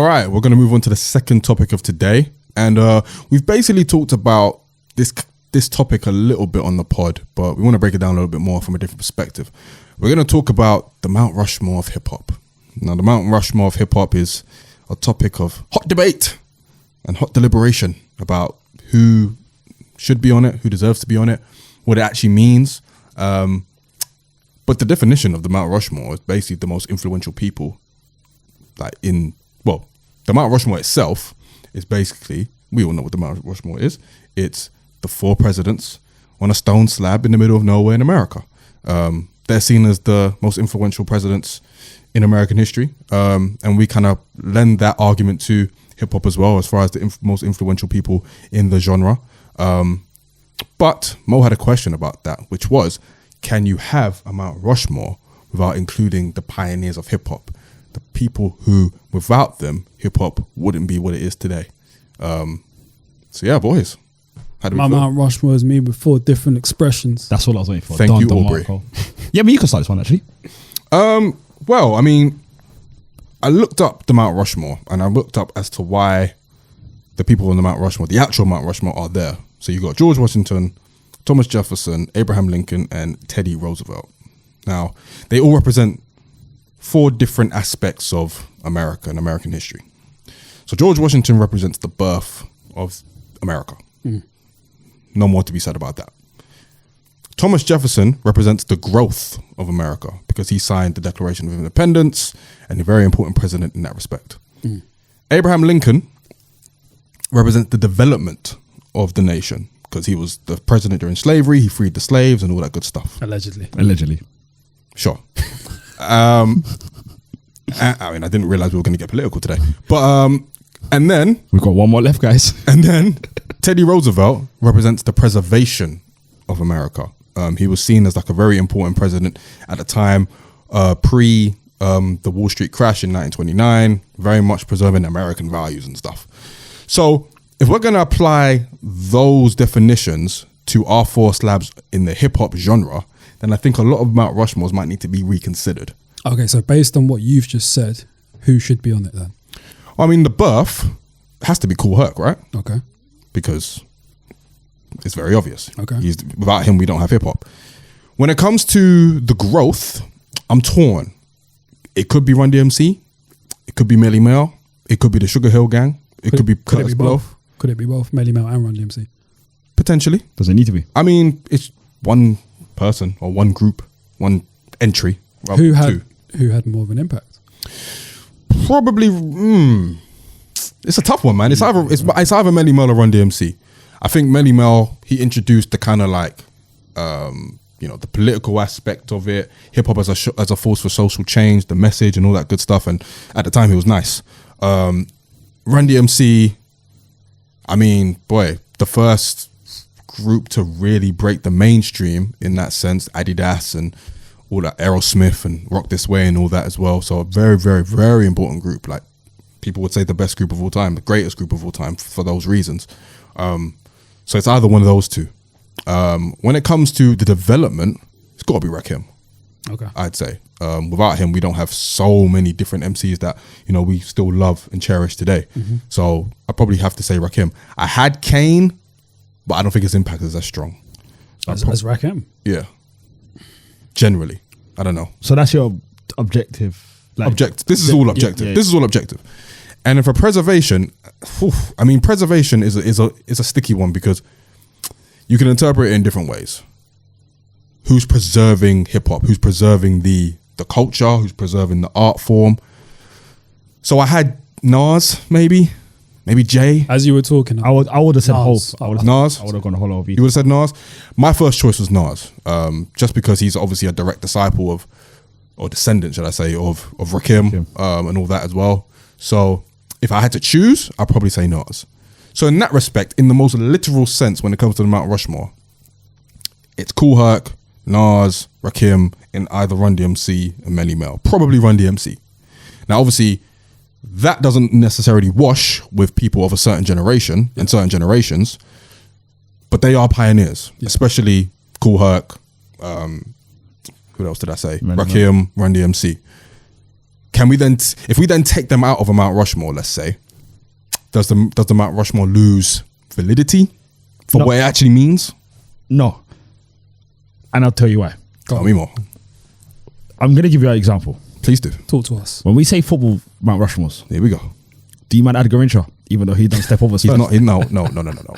right, we're going to move on to the second topic of today. And we've basically talked about this topic a little bit on the pod, but we want to break it down a little bit more from a different perspective. We're going to talk about the Mount Rushmore of hip-hop. Now, the Mount Rushmore of hip-hop is a topic of hot debate and hot deliberation about who should be on it, who deserves to be on it, what it actually means. But the definition of the Mount Rushmore is basically the most influential people. The Mount Rushmore itself is basically, we all know what the Mount Rushmore is. It's the 4 presidents on a stone slab in the middle of nowhere in America. They're seen as the most influential presidents in American history. And we kind of lend that argument to hip hop as well, as far as the most influential people in the genre. But Mo had a question about that, which was, can you have a Mount Rushmore without including the pioneers of hip hop? The people who, without them, hip hop wouldn't be what it is today. So yeah, boys. How do we My feel? Mount Rushmore is me with 4 different expressions. That's what I was waiting for. Thank you, Aubrey. Yeah, but you can start this one actually. Well, I mean, I looked up the Mount Rushmore and I looked up as to why the people on the Mount Rushmore, the actual Mount Rushmore, are there. So you got George Washington, Thomas Jefferson, Abraham Lincoln, and Teddy Roosevelt. Now, they all represent 4 different aspects of America and American history. So George Washington represents the birth of America. No more to be said about that. Thomas Jefferson represents the growth of America because he signed the Declaration of Independence and a very important president in that respect. Abraham Lincoln represents the development of the nation because he was the president during slavery. He freed the slaves and all that good stuff. Allegedly. Sure. I mean, I didn't realize we were going to get political today. But, and then... We've got one more left, guys. And then Teddy Roosevelt represents the preservation of America. He was seen as like a very important president at the time, pre the Wall Street crash in 1929, very much preserving American values and stuff. So if we're going to apply those definitions to our 4 slabs in the hip hop genre, then I think a lot of Mount Rushmores might need to be reconsidered. Okay, so based on what you've just said, who should be on it then? I mean, the birth has to be Kool Herc, right? Okay. Because it's very obvious. Okay. Without him, we don't have hip hop. When it comes to the growth, I'm torn. It could be Run DMC. It could be Melly Mel. It could be the Sugar Hill Gang. Could be Curtis Blow. Could it be both Melly Mel and Run DMC? Potentially. Does it need to be? I mean, it's one person or one group, one entry. Who had more of an impact? Probably. It's a tough one, man. It's either Melly Mel or Run DMC. I think Melly Mel, he introduced the kind of like, the political aspect of it, hip hop as a force for social change, the message and all that good stuff. And at the time, he was nice. Run DMC, I mean, boy, the first group to really break the mainstream in that sense, Adidas and all that, Aerosmith and Rock This Way and all that as well. So a very, very, very important group. Like people would say the best group of all time, the greatest group of all time for those reasons. So it's either one of those two. When it comes to the development, it's got to be Rakim. Okay. I'd say. Without him, we don't have so many different MCs that, we still love and cherish today. So I probably have to say Rakim. I had Kane, but I don't think his impact is as strong. As Rakim? Yeah. Generally. I don't know. So that's your objective. This is all objective. Yeah. This is all objective. And for preservation, preservation is a sticky one because you can interpret it in different ways. Who's preserving hip hop? Who's preserving the culture? Who's preserving the art form? So I had Nas, maybe Jay. As you were talking, I would have said Hope. Nas. I would have gone whole over. You would have said Nas. My first choice was Nas, just because he's obviously a direct disciple of, or descendant, should I say, of Rakim, and all that as well. So if I had to choose, I'd probably say Nas. So in that respect, in the most literal sense, when it comes to the Mount Rushmore, it's Kool Herc, Nas, Rakim, in either Run DMC and Melly Mel. Probably Run DMC. Now, obviously, that doesn't necessarily wash with people of a certain generation and certain generations, but they are pioneers, especially Kool Herc. Who else did I say? Rakim, Run DMC. can we then, if we then take them out of a Mount Rushmore, let's say, does the Mount Rushmore lose validity for No. what it actually means? No. And I'll tell you why. Tell me more. I'm going to give you an example. Please do. Talk to us. When we say football Mount Rushmores, Here we go. do you mind Edgar Incha, even though he doesn't step over us He's first? not. No.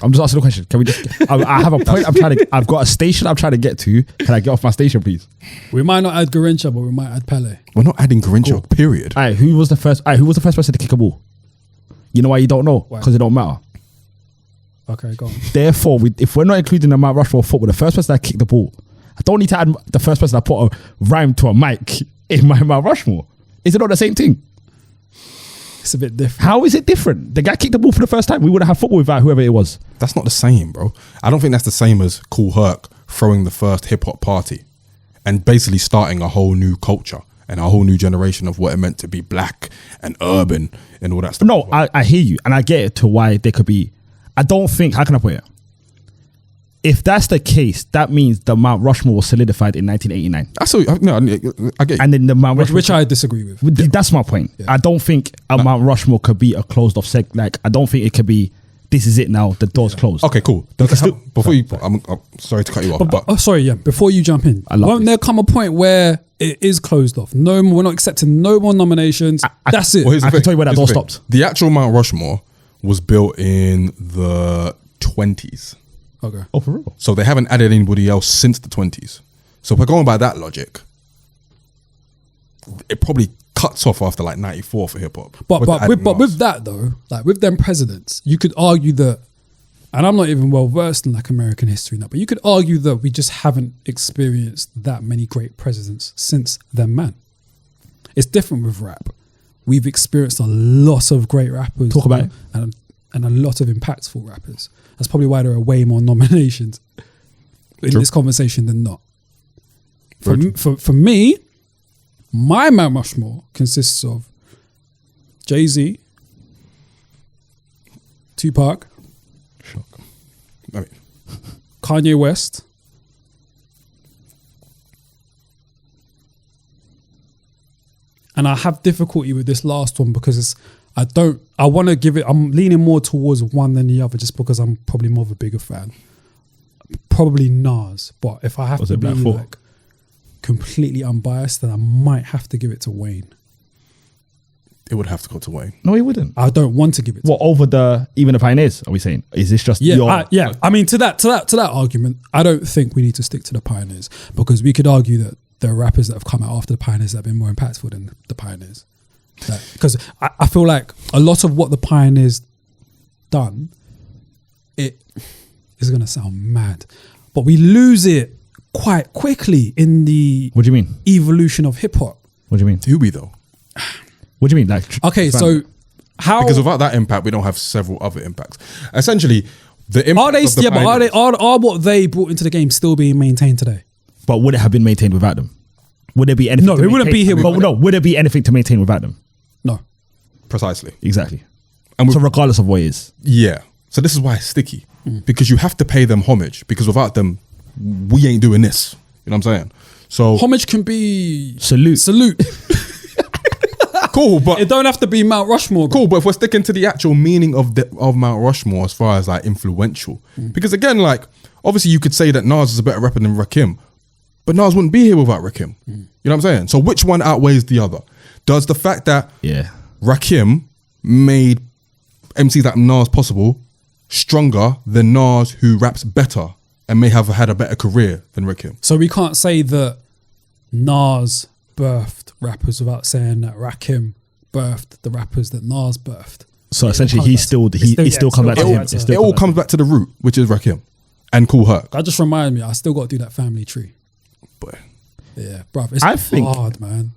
I'm just asking the question. Can we just? I have a point. I've got a station I'm trying to get to. Can I get off my station, please? We might not add Garincha, but we might add Pele. We're not adding Garincha. Period. All right. Who was the first person to kick a ball? You know why you don't know? Why? Because it don't matter. Okay, go on. Therefore, if we're not including the Mount Rushmore football, the first person that kicked the ball, I don't need to add the first person that put a rhyme to a mic in my Mount Rushmore. Is it not the same thing? It's a bit different. How is it different? The guy kicked the ball for the first time. We wouldn't have football without whoever it was. That's not the same, bro. I don't think that's the same as Kool Herc throwing the first hip hop party and basically starting a whole new culture and a whole new generation of what it meant to be black and urban and all that stuff. No, I hear you, and I get it to why there could be. I don't think. How can I put it? If that's the case, that means the Mount Rushmore was solidified in 1989, That's all, no, I get you. and then the Mount Rushmore. Which I disagree with. That's my point. Yeah. I don't think a Mount Rushmore could be a closed off sect. Like I don't think it could be. This is it now. The door's closed. Okay, cool. Before you, I'm sorry to cut you off, but Oh, sorry, yeah. Before you jump in, I love won't this. there come a point where it is closed off? No more. We're not accepting no more nominations. That's it. Well, here's the I can thing. tell you where that Here's door the thing. stopped. The actual Mount Rushmore was built in the 20s. Okay. Oh, for real? So they haven't added anybody else since the 20s. So if we're going by that logic, it probably cuts off after like 94 for hip hop. But with that though, like with them presidents, you could argue that, and I'm not even well versed in like American history now, but you could argue that we just haven't experienced that many great presidents since them, man. It's different with rap. We've experienced a lot of great rappers. Talk about it. And a lot of impactful rappers. That's probably why there are way more nominations in True. this conversation than not. Very true. For me, my Mount Rushmore consists of Jay-Z, Tupac, Shock. I mean, Kanye West, and I have difficulty with this last one because I want to give it, I'm leaning more towards one than the other just because I'm probably more of a bigger fan. Probably Nas, but if I have Was to it be Black Thought? like completely unbiased, then I might have to give it to Wayne. it would have to go to Wayne. No, he wouldn't. I don't want to give it to What over even the Pioneers? Are we saying? Is this just Yeah, your? I mean, to that argument, I don't think we need to stick to the Pioneers because we could argue that there are rappers that have come out after the Pioneers that have been more impactful than the Pioneers. Because I feel like a lot of what the Pioneers done, it is going to sound mad, but we lose it quite quickly in the What do you mean? evolution of hip hop. What do you mean? Do we though? What do you mean? Like, Okay, so how Because without that impact, we don't have several other impacts. Essentially, the impact are they? of the Yeah, but Pioneers- are what they brought into the game still being maintained today? but would it have been maintained without them? Would there be anything? No, to it wouldn't maintain- be here But without no, would there be anything to maintain without them? No. precisely. Exactly. And So we regardless of what it is, yeah. So this is why it's sticky because you have to pay them homage because without them, we ain't doing this. You know what I'm saying? So Homage can be Salute. cool, but It don't have to be Mount Rushmore. cool. But if we're sticking to the actual meaning of Mount Rushmore as far as like influential, because again, like obviously you could say that Nas is a better rapper than Rakim, but Nas wouldn't be here without Rakim. You know what I'm saying? So which one outweighs the other? Does the fact that yeah. Rakim made MCs like Nas possible stronger than Nas, who raps better and may have had a better career than Rakim? So we can't say that Nas birthed rappers without saying that Rakim birthed the rappers that Nas birthed. So essentially, comes he's back still to- he it's still comes back to still him. comes It back still It all comes back to the root, which is Rakim and Kool Herc. That just reminded me, I still got to do that family tree. But Yeah, bruv. It's I think- hard, man.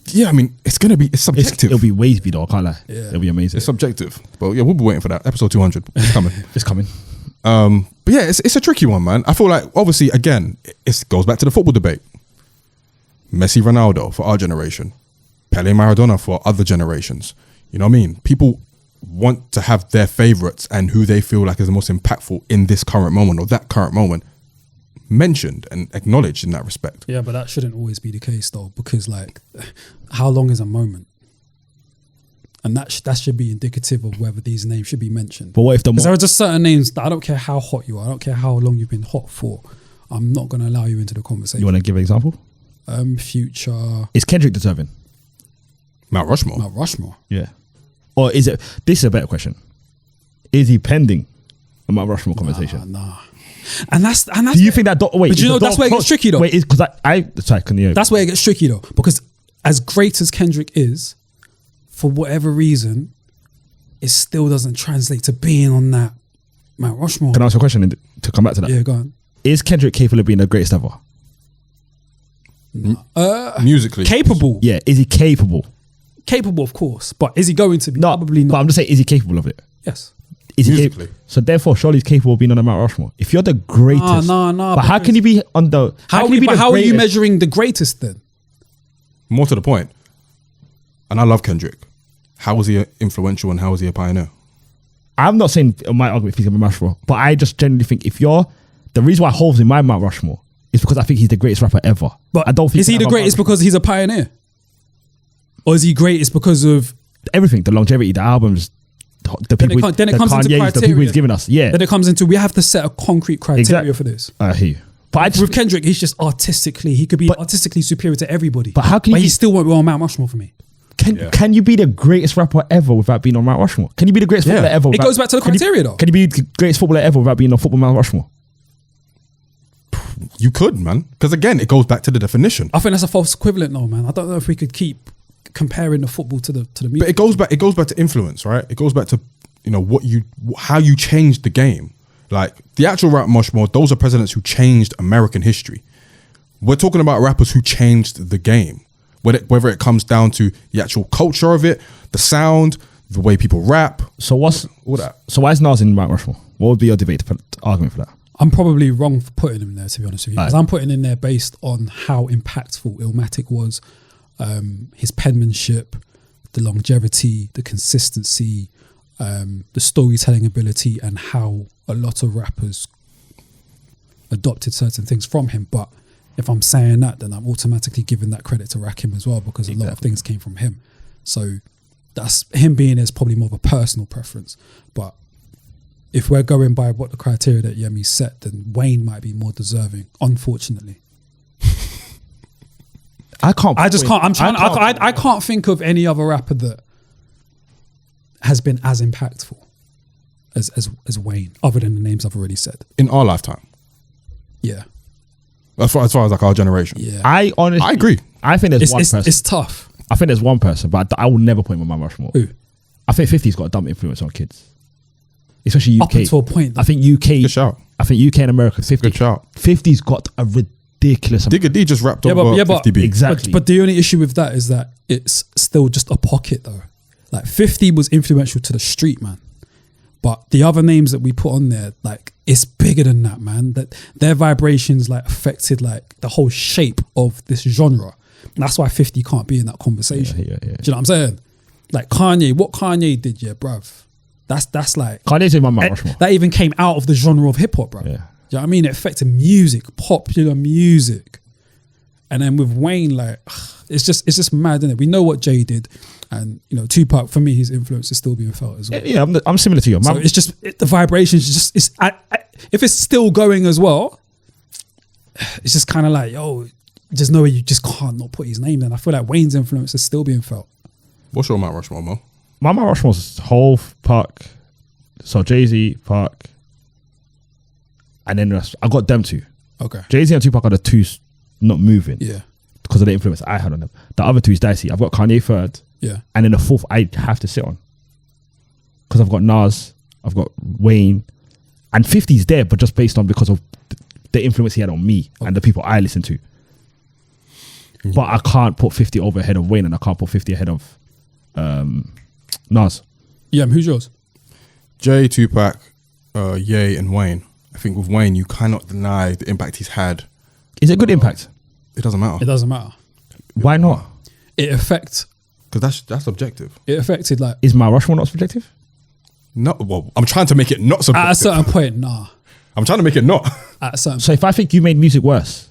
yeah, I mean, it's subjective. It'll be wavy though. I can't lie. Yeah. It'll be amazing. It's subjective. But yeah, we'll be waiting for that. Episode 200 is coming. It's coming. But yeah, it's a tricky one, man. I feel like obviously again, it goes back to the football debate. Messi, Ronaldo for our generation, Pele, Maradona for other generations. You know what I mean? People want to have their favorites and who they feel like is the most impactful in this current moment or that current moment. mentioned and acknowledged in that respect. Yeah, but that shouldn't always be the case though, because like, how long is a moment? And that should be indicative of whether these names should be mentioned. But what if Because there are just certain names that I don't care how hot you are, I don't care how long you've been hot for, I'm not going to allow you into the conversation. you want to give an example? Future. Is Kendrick deserving? Mount Rushmore. Mount Rushmore. Yeah. Or is it? This is a better question. Is he pending a Mount Rushmore conversation? Nah. And that's. Do you think that? Wait, but you know that's where it gets tricky though. Wait, because sorry, can you? That's where it gets tricky though, because as great as Kendrick is, for whatever reason, it still doesn't translate to being on that Mount Rushmore. Can I ask a question to come back to that? Yeah, go on. Is Kendrick capable of being the greatest ever? Musically. Capable. Yeah. Is he capable? Capable, of course. But is he going to be? No, Probably But not. I'm just saying, is he capable of it? Yes. Is he Musically. capable? So therefore, surely he's capable of being on the Mount Rushmore. If you're the greatest, Nah. But how can you be on the? How can you be the are you greatest? measuring the greatest then? More to the point, and I love Kendrick. How was he influential and how was he a pioneer? I'm not saying my argument if he's on Mount Rushmore, but I just generally think if you're the reason why Hov's in my Mount Rushmore is because I think he's the greatest rapper ever. But I don't think is he the greatest because he's a pioneer, or is he greatest because of everything, the longevity, the albums, the people, then it the comes into Kanye's, the people criteria. he's given us. Yeah, then it comes into we have to set a concrete criteria for this. I hear you. But I just, With Kendrick, he's just artistically, he could be artistically superior to everybody. But how can you he be- still won't be on Mount Rushmore for me. Can you be the greatest rapper ever without being on Mount Rushmore? Can you be the greatest footballer ever? It goes back to the criteria though. Can you be the greatest footballer ever without being on football Mount Rushmore? You could, man. Because again, it goes back to the definition. I think that's a false equivalent though, man. I don't know if we could keep comparing the football to the music. But it goes back to influence, right? It goes back to, how you changed the game. Like the actual Mount Rushmore, those are presidents who changed American history. We're talking about rappers who changed the game. Whether it comes down to the actual culture of it, the sound, the way people rap. So what's all that? So why is Nas in Mount Rushmore? What would be your argument for that? I'm probably wrong for putting him there, to be honest with you, because Right. I'm putting him there based on how impactful Illmatic was, his penmanship, the longevity, the consistency, the storytelling ability, and how a lot of rappers adopted certain things from him. But if I'm saying that, then I'm automatically giving that credit to Rakim as well, because a lot of things came from him. So that's him being there is probably more of a personal preference. But if we're going by what the criteria that Yemi set, then Wayne might be more deserving, unfortunately. I can't think of any other rapper that has been as impactful as Wayne, other than the names I've already said. In our lifetime. Yeah. As far as like our generation. Yeah. I honestly, I agree. I think there's one person. It's tough. I think there's one person, but I will never put him on Mount Rushmore. Who? I think 50's got a dumb influence on kids, especially UK. Up until a point. I think UK. Good shout. I think UK and America. 50. Good shout. 50's got a ridiculous. Digga D just rapped Yeah, over but 50B. exactly. But the only issue with that is that it's still just a pocket though. Like 50 was influential to the street, man. But the other names that we put on there, like, it's bigger than that, man. That their vibrations like affected like the whole shape of this genre. And that's why 50 can't be in that conversation. Yeah. Do you know what I'm saying? Like Kanye, what Kanye did, yeah, bruv. That's like Kanye's in my Mount Rushmore. that even came out of the genre of hip hop, bruv. Yeah. Do you know what I mean? It affected music, popular music. And then with Wayne, like, it's just mad, isn't it? We know what Jay did, and Tupac, for me, his influence is still being felt as well. Yeah, I'm similar to you. So it's just the vibrations. If it's still going as well, it's just kind of like, yo, there's no way you just can't not put his name in. I feel like Wayne's influence is still being felt. What's your Mount Rushmore, Mo? My Mount Rushmore's Hov, Park, so Jay-Z, Park, and then the rest. I got them two. Okay. Jay-Z and Tupac are the two not moving. Yeah. Because of the influence I had on them. The other two is dicey. I've got Kanye third. Yeah. And then the fourth I have to sit on. Because I've got Nas, I've got Wayne, and 50's there, but just based on because of the influence he had on me and the people I listen to. But I can't put 50 over ahead of Wayne, and I can't put 50 ahead of Nas. Yeah, who's yours? Jay, Tupac, Ye, and Wayne. I think with Wayne, you cannot deny the impact he's had. Is it good impact? It doesn't matter. It doesn't matter. Why not? It Because that's objective. affected Is my Rushmore not subjective? No, well, I'm trying to make it not subjective. at a certain point. Nah. I'm trying to make it not. At a certain So if I think you made music worse,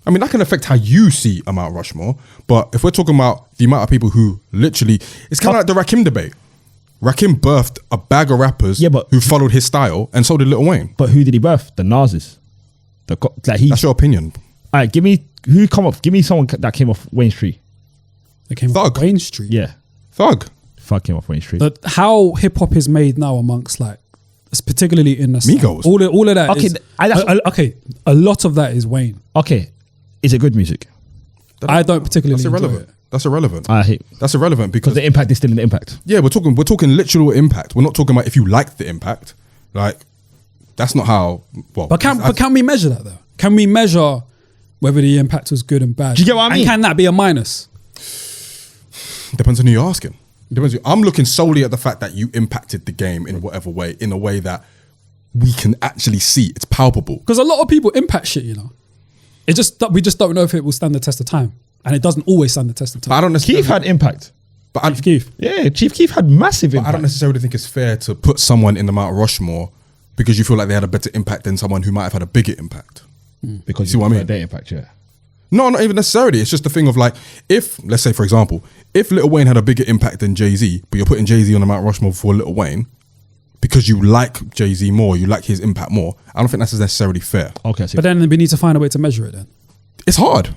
I mean, that can affect how you see a Mount Rushmore. But if we're talking about the amount of people who literally, it's kind of like the Rakim debate. Rakim birthed a bag of rappers who followed his style, and so did Lil Wayne. but who did he birth? The Nas's. That's your opinion. All right, give me someone that came off Wayne Street. They came Thug. off Wayne Street. Yeah, Thug. fuck came off Wayne Street. How hip hop is made now amongst like, particularly in the Migos. all of that. Okay, is, okay. A lot of that is Wayne. Okay, is it good music? I don't particularly. That's enjoy irrelevant. it. That's irrelevant. I hate That's irrelevant because the impact is still in the impact. yeah, we're talking literal impact. We're not talking about if you like the impact. Like that's not how. Well, But can we measure that though? Can we measure whether the impact was good and bad? Do you get what I mean? And can that be a minus? Depends on who you're asking. I'm looking solely at the fact that you impacted the game in whatever way, in a way that we can actually see. It's palpable. Because a lot of people impact shit, you know. We just don't know if it will stand the test of time, and it doesn't always stand the test of time. But I don't necessarily. Keith had impact. But Keith. Yeah, Chief Keef had massive impact. I don't necessarily think it's fair to put someone in the Mount Rushmore because you feel like they had a better impact than someone who might have had a bigger impact. because See what I mean? Their impact, yeah. No, not even necessarily. It's just the thing of like, if, let's say, for example, if Lil Wayne had a bigger impact than Jay-Z, but you're putting Jay-Z on the Mount Rushmore before Lil Wayne because you like Jay-Z more, you like his impact more, I don't think that's necessarily fair. Okay, so But then we need to find a way to measure it then. It's hard.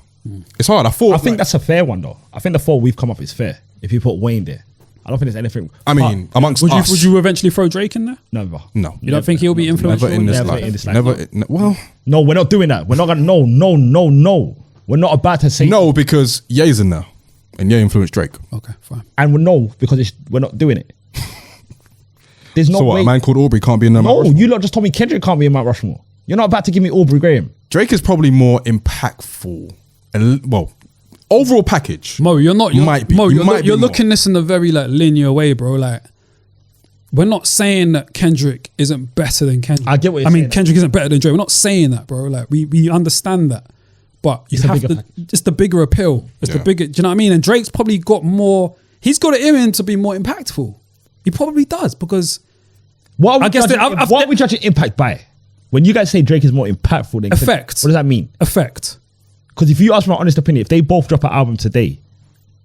It's hard. I think that's a fair one though. I think the 4 we've come up is fair. If you put Wayne there, I don't think there's anything. I mean, amongst Would us. you eventually throw Drake in there? Never. No. You don't think he'll be influential? Never in this Never life. in this life. Never. Well, No, we're not doing that. We're not gonna. No. We're not about to say no, because Ye's in there. And Ye influenced Drake. Okay, fine. and we know because we're not doing it. There's no So what, way. a man called Aubrey can't be in the Mount No, Rushmore? you lot just told me Kendrick can't be in Mount Rushmore. You're not about to give me Aubrey Graham. Drake is probably more impactful. Well, overall package. Mo, you're might be. Mo, You you're, might be you're more. looking this in a very like linear way, bro. Like, we're not saying that Kendrick isn't better than Kendrick. I get what you're I mean, saying. Kendrick isn't better than Drake. We're not saying that, bro. Like, we understand that, but you It's a have bigger to. package. It's the bigger appeal. It's the Yeah. bigger. Do you know what I mean? And Drake's probably got more. He's got it in to be more impactful. He probably does because What are we I guess judging, that- what are we judging impact by? When you guys say Drake is more impactful than Kendrick, Effect. what does that mean? effect. Because if you ask my honest opinion, if they both drop an album today,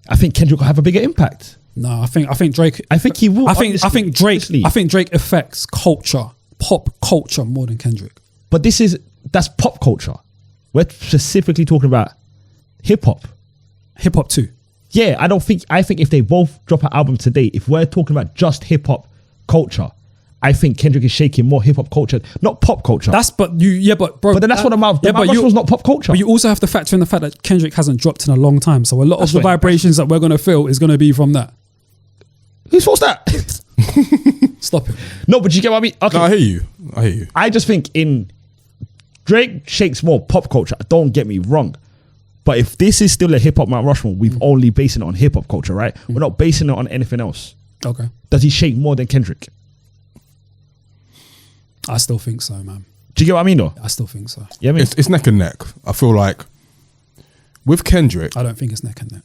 I think Kendrick will have a bigger impact. No, I think Drake. I think he will, I think Drake. honestly. I think Drake affects culture, pop culture more than Kendrick. But that's pop culture. We're specifically talking about hip hop. Hip hop too. Yeah, I think if they both drop an album today, if we're talking about just hip hop culture, I think Kendrick is shaking more hip hop culture, not pop culture. But bro. But then that's what the Mount but Rushmore's not pop culture. But you also have to factor in the fact that Kendrick hasn't dropped in a long time, so a lot of the vibrations that we're gonna feel is gonna be from that. Who's forced that? Stop it. No, but you get what I mean? Okay. No, I hear you. I just think Drake shakes more pop culture. Don't get me wrong. But if this is still a hip hop Mount Rushmore, we've only basing it on hip hop culture, right? We're not basing it on anything else. Okay. Does he shake more than Kendrick? I still think so, man. Do you get what I mean though? I still think so. Yeah, I mean, It's neck and neck. I feel like with Kendrick, I don't think it's neck and neck.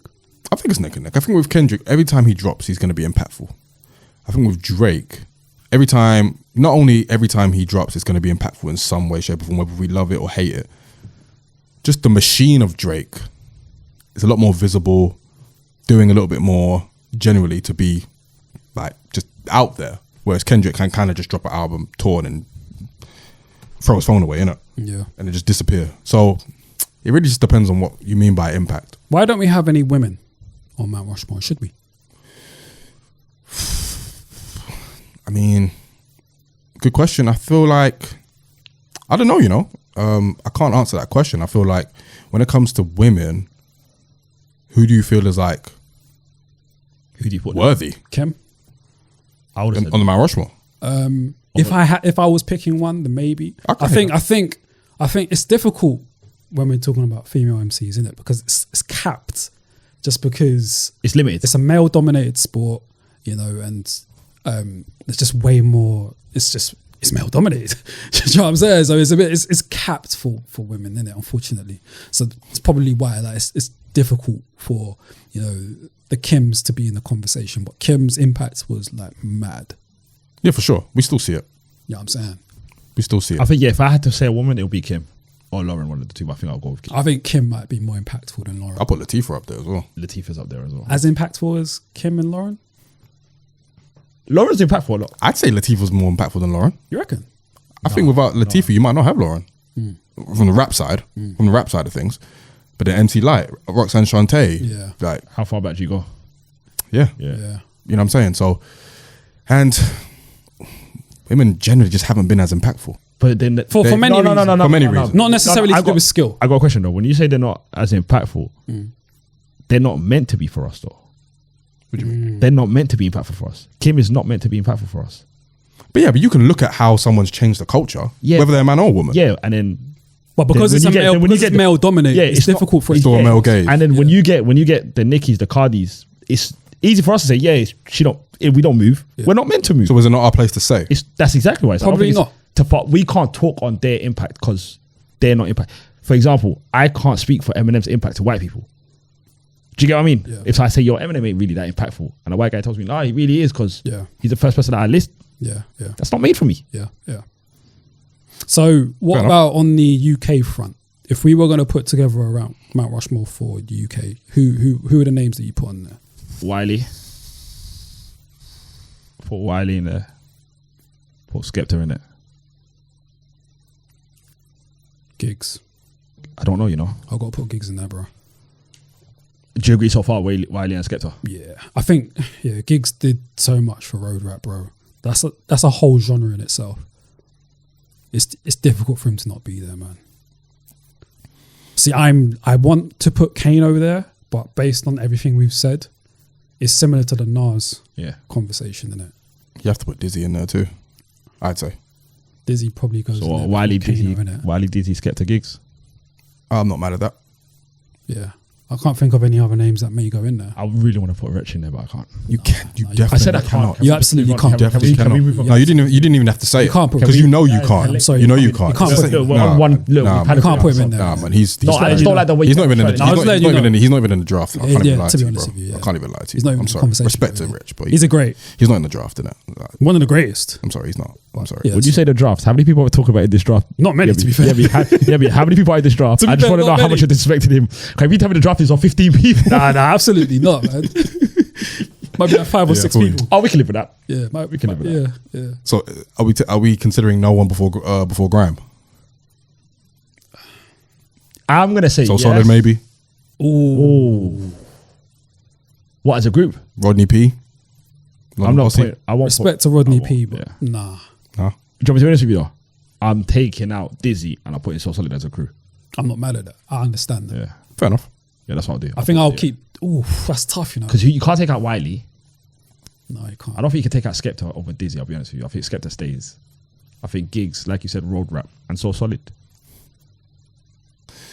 I think it's neck and neck. I think with Kendrick, every time he drops, he's going to be impactful. I think with Drake, not only every time he drops, it's going to be impactful in some way, shape, or form, whether we love it or hate it. Just the machine of Drake is a lot more visible, doing a little bit more generally to be like just out there. Whereas Kendrick can kind of just drop an album, tour, and throw his phone away, innit? Yeah. And it just disappear. So it really just depends on what you mean by impact. Why don't we have any women on Mount Rushmore? Should we? I mean, good question. I feel like, I don't know, I can't answer that question. I feel like when it comes to women, who do you feel is like who do you put worthy Kim? I would have said on the Mount Rushmore? If I was picking one, then maybe. I think it's difficult when we're talking about female MCs, isn't it? Because it's capped, just because it's limited. it's a male-dominated sport, and there's just way more. It's male-dominated. Do you know what I'm saying? So it's capped for women, isn't it? Unfortunately, so it's probably why it's difficult for the Kims to be in the conversation. But Kim's impact was like mad. Yeah, for sure. We still see it. You know what I'm saying? We still see it. I think if I had to say a woman, it would be Kim or Lauren, one of the two. But I think I'll go with Kim. I think Kim might be more impactful than Lauren. I'll put Latifah up there as well. Latifah's up there as well. As impactful as Kim and Lauren? Lauren's impactful a lot. I'd say Latifah's more impactful than Lauren. You reckon? I think without Latifah, you might not have Lauren from the rap side, of things. But then MC Light, Roxanne Shante, Yeah. like How far back do you go? yeah, Yeah. you know what I'm saying. So, and women generally just haven't been as impactful. But then For many reasons. For many reasons. Not necessarily to do with skill. I got a question though. When you say they're not as impactful, they're not meant to be for us though. What do you mean? They're not meant to be impactful for us. Kim is not meant to be impactful for us. But you can look at how someone's changed the culture, whether they're a man or a woman. Yeah, and then But because Then it's when you get- male, then when you because it's get the- male dominated, Yeah, it's it's not- difficult for it's it. still a male gaze. And then when you get the Nickis, the Cardis, it's easy for us to say, we don't move. We're not meant to move. So is it not our place to say? That's exactly why. It's Probably not. We can't talk on their impact because they're not impact. For example, I can't speak for Eminem's impact to white people. Do you get what I mean? Yeah. If I say, yo, Eminem ain't really that impactful, and a white guy tells me, nah, he really is because he's the first person that I list, Yeah. that's not made for me. Yeah. So what Fair about on the UK front? If we were going to put together a Mount Rushmore for the UK, who are the names that you put on there? Wiley. Put Wiley in there. Put Skepta in it. Gigs. I don't know, I've got to put Gigs in there, bro. Do you agree so far, Wiley and Skepta? Yeah, I think Gigs did so much for road rap, bro. That's a whole genre in itself. It's difficult for him to not be there, man. See, I want to put Kane over there, but based on everything we've said, it's similar to the Nas conversation, isn't it? You have to put Dizzy in there too, I'd say. Dizzy probably goes. So in there Wiley, before Dizzy, Kano, innit? Wiley, Dizzy, Skepta, Gigs. I'm not mad at that. Yeah, I can't think of any other names that may go in there. I really want to put Wretch in there, but I can't. You can. You no, you- definitely I said I cannot. can't. You absolutely can't. Definitely Can we cannot. move on? No, you didn't even have to say You can't put- because can you we- know you can't. I'm sorry, you know you you can't. can't Just put- say- Look, we're on one. Look, nah, we've had you can't put him in there. Nah, man, he's No, I just don't like the way he's not even in the I was letting you know. he's not even in the draft. I can't even lie to be you, honest bro. with you, yeah. I can't even lie to you. He's not even I'm in the sorry. conversation, Respect to really. Rich, but He's a great, he's not in the draft, innit? one of the greatest. I'm sorry, he's not. I'm sorry. Yeah. Would you say the draft? How many people are talking about in this draft? Not many, to be fair. But how many people are in this draft? To be I just fair, want to know not how much many. you're disrespecting him. Can you tell me the draft is on 15 people? Nah, absolutely not, man. Might be like 5 or 6 fully. people. Oh, we can live with that. Yeah, We can live with that. yeah. So are we considering no one before Graham? I'm gonna say So yes. Solid maybe. Ooh. What, as a group? Rodney P. I'm not Posse? putting, I won't Respect to Rodney P, but nah. Huh? Do you want me to be honest with you though? I'm taking out Dizzy and I'm putting So Solid as a crew. I'm not mad at that. I understand that. Yeah. Fair enough. Yeah, that's what I'll do. I think I'll keep. Ooh, that's tough, Because you can't take out Wiley. No, you can't. I don't think you can take out Skepta over Dizzy, I'll be honest with you. I think Skepta stays. I think Gigs, like you said, road rap and So Solid.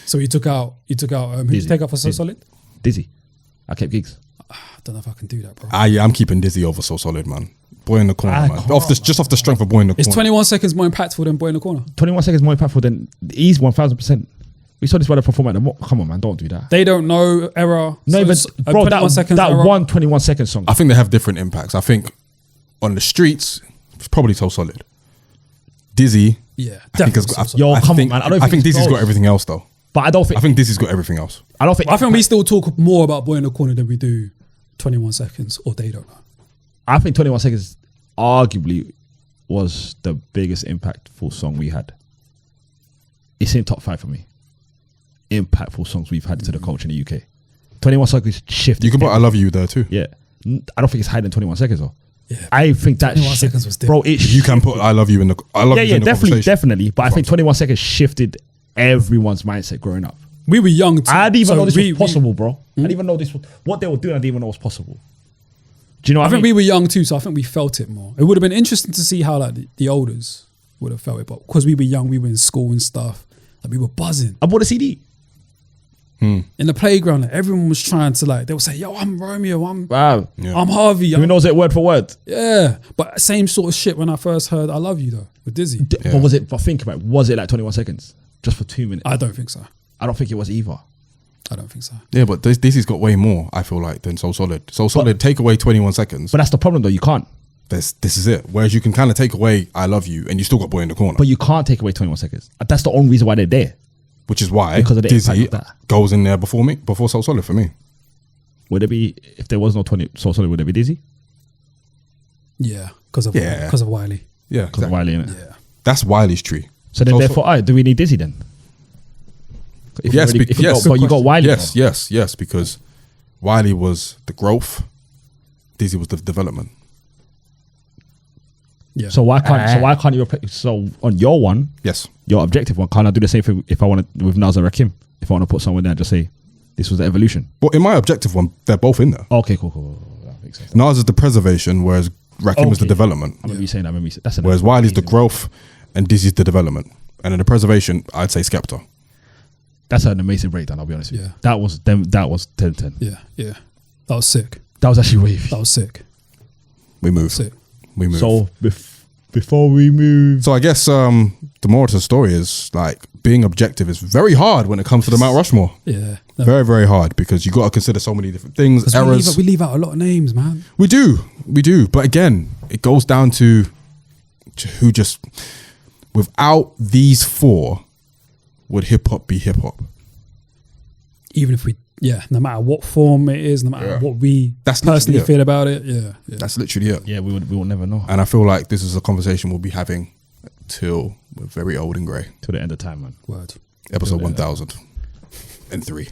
So you took out. Who did you Dizzy. take out for So Dizzy. Solid? Dizzy. I kept Gigs. I don't know if I can do that, bro. Yeah, I'm keeping Dizzy over So Solid, man. Boy in the corner, I man. can't, Just off the strength of Boy in the It's corner. 21 seconds more impactful than Boy in the Corner. 21 seconds more impactful than he's 1000%. We saw this by the performance. Come on, man, don't do that. They don't know era. No, but bro, 21 seconds that era. one 21 second song. I think they have different impacts. I think on the streets, it's probably So Solid. Dizzy, Yeah, I think, definitely. So Solid. Yo, I come think, on, man. I don't I think think it's Dizzy's got close. everything else though. But I don't think. I think Dizzy's got everything else. I think. I think we still talk more about Boy in the Corner than we do 21 seconds or They Don't Know. I think 21 seconds arguably was the biggest impactful song we had. It's in top 5 for me. Impactful songs we've had to the culture in the UK. 21 seconds shifted. You can put I Love You there too. Yeah. I don't think it's higher than 21 seconds though. Yeah. I think that 21 shift- seconds was bro. different. It You can put I Love You in the I Love You in the conversation. definitely. But I think 21 seconds shifted everyone's mindset growing up. We were young too. I didn't even so know this we- was possible, bro. I didn't even know this was what they were doing. I didn't even know was possible. Do you know what I I think mean? we were young too, so I think we felt it more. It would have been interesting to see how like the olders would have felt it, but because we were young, we were in school and stuff, like we were buzzing I bought a CD. in the playground. Like, everyone was trying to like they would say, "Yo, I'm Romeo, I'm Wow. Harvey." Who knows it word for word? Yeah, but same sort of shit when I first heard "I Love You" though with Dizzy. But was it? But think about it. Was it like 21 seconds just for 2 minutes? I don't think so. I don't think it was either. I don't think so. Yeah, but Dizzy's got way more, I feel like, than So Solid. So Solid, take away 21 seconds. But that's the problem, though. You can't. this is it. Whereas you can kind of take away I love you and you still got Boy in the Corner. But you can't take away 21 Seconds. That's the only reason why they're there. Which is why Because of the Dizzy impact of that. goes in there before So Solid for me. Would it be, if there was no 20 So Solid, would it be Dizzy? Yeah, because of Wiley. Yeah, Because of Wiley, innit? Yeah. That's Wiley's tree. So then, therefore, do we need Dizzy then? If Yes, you yes. but you got Wiley. Yes, though. yes, because Wiley was the growth, Dizzy was the development. Yeah. So why can't you replace? So on your one, Yes. your objective one, can't I do the same thing if I want to with Nas and Rakim? If I want to put someone there, just say this was the evolution. Well, in my objective one, they're both in there. Okay, cool. That makes sense. Nas is the preservation, whereas Rakim is the Okay. development. I remember you saying that. That's Whereas Wiley's the growth and Dizzy's the development. And in the preservation, I'd say Skepta. That's an amazing breakdown. I'll be honest with you. Yeah. That was them. That was 10-10. Yeah. That was sick. That was actually wavy. That was sick. We move. Sick. We move. So before we move, So I guess the moral to the story is like being objective is very hard when it comes to the Mount Rushmore. Yeah. Very, very hard because you got to consider so many different things, 'Cause errors. we leave out a lot of names, man. We do. But again, it goes down to who just, without these four, would hip hop be hip hop? Even if no matter what form it is, no matter what we That's personally literally it. feel about it, yeah. That's literally it. yeah, we will never know And I feel like this is a conversation we'll be having till we're very old and grey. till the end of time, man. Word. Episode Till then. 1003.